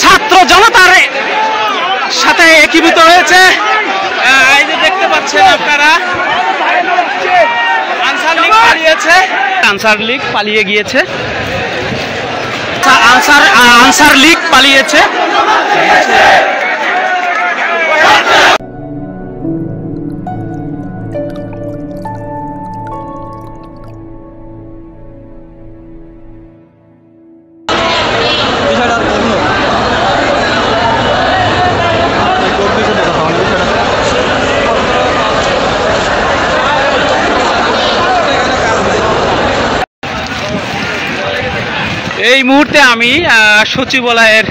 ছাত্র জনতার সাথে একীভূত হয়েছে। এই যে দেখতে পাচ্ছেন আপনারা, আনসার লীগ পালিয়েছে, আনসার লীগ পালিয়ে গিয়েছে, আনসার লীগ পালিয়েছে। এই মুহূর্তে আমি সচিবালয়ের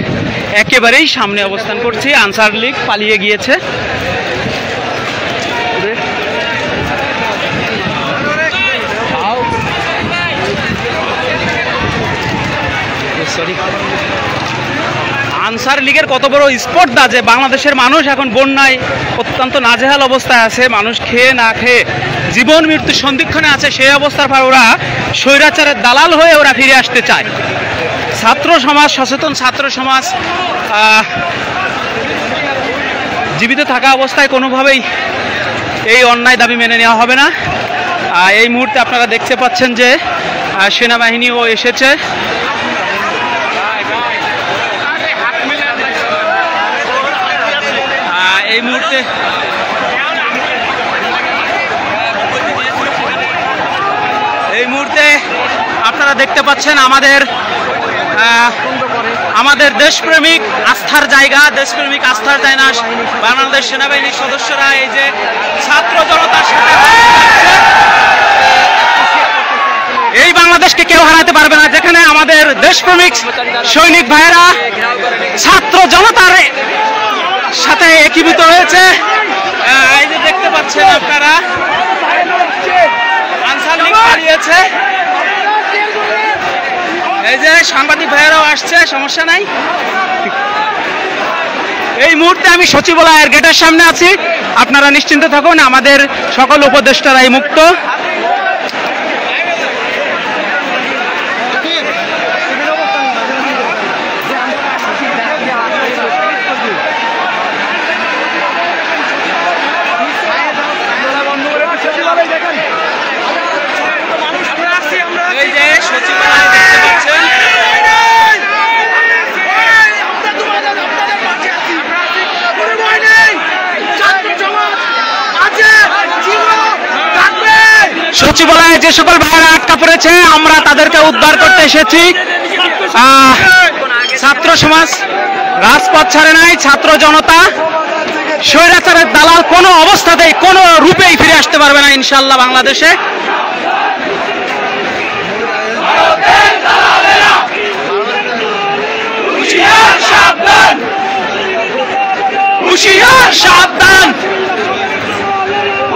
একেবারেই সামনে অবস্থান করছি। আনসার লীগ পালিয়ে গিয়েছে। আনসার লীগের কত বড় স্পর্ধা যে বাংলাদেশের মানুষ এখন বন্যায় অত্যন্ত নাজেহাল অবস্থায় আছে, মানুষ খেয়ে না খেয়ে জীবন মৃত্যু সন্ধিক্ষণে আছে। সেই অবস্থার পর ওরা স্বৈরাচারের দালাল হয়ে ওরা ফিরে আসতে চায়। ছাত্র সমাজ, সচেতন ছাত্র সমাজ জীবিত থাকা অবস্থায় কোনোভাবেই এই অন্যায় দাবি মেনে নেওয়া হবে না। এই মুহূর্তে আপনারা দেখতে পাচ্ছেন যে সেনাবাহিনীও এসেছে। এই মুহূর্তে আপনারা দেখতে পাচ্ছেন আমাদের দেশপ্রেমিক আস্থার জায়গা, দেশপ্রেমিক আস্থার জায়গা বাংলাদেশ সেনাবাহিনীর সদস্যরা এই যে ছাত্র জনতার সাথে এই বাংলাদেশকে কেউ হারাতে পারবে না, যেখানে আমাদের দেশপ্রেমিক সৈনিক ভাইয়েরা ছাত্র জনতার সাথে একীভূত হয়েছে। এই যে দেখতে পাচ্ছেন আপনারা, আনসার লীগ পালিয়েছে। এই যে সাংবাদিক ভাইয়েরাও আসছে, সমস্যা নাই। এই মুহূর্তে আমি সচিবালয়ের গেটের সামনে আছি। আপনারা নিশ্চিন্ত থাকুন, আমাদের সকল উপদেষ্টারাই মুক্ত। এই যে সচিবালয় দেখতে পাচ্ছেন, সচিবালয়ে যে সকল ভাইয়েরা আটকা পড়েছে আমরা তাদেরকে উদ্ধার করতে এসেছি। ছাত্র সমাজ রাজপথ ছাড়ে নাই, ছাত্র জনতা স্বৈরাচারের দালাল কোনো অবস্থাতেই কোনো রূপেই ফিরে আসতে পারবে না ইনশাআল্লাহ বাংলাদেশে। হুশিয়ার সাবধান, হুশিয়ার সাবধান,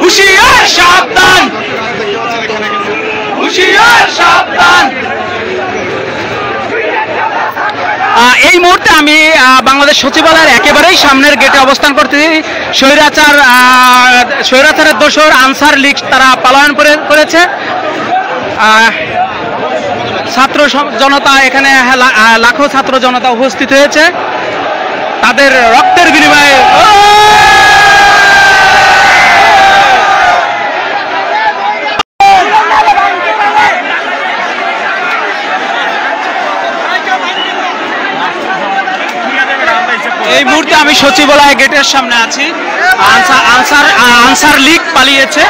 হুশিয়ার সাবধান। এই মুহূর্তে আমি বাংলাদেশ সচিবালয়ের একেবারেই সামনের গেটে অবস্থান করতেছি। স্বৈরাচারের দোসর আনসার লীগ তারা পলায়ন করেছে। ছাত্র জনতা এখানে লাখো ছাত্র জনতা উপস্থিত হয়েছে তাদের রক্তের বিনিময়ে। এই মুহূর্তে আমি সচিবালয় গেটের সামনে আছি। আনসার লীগ পালিয়েছে।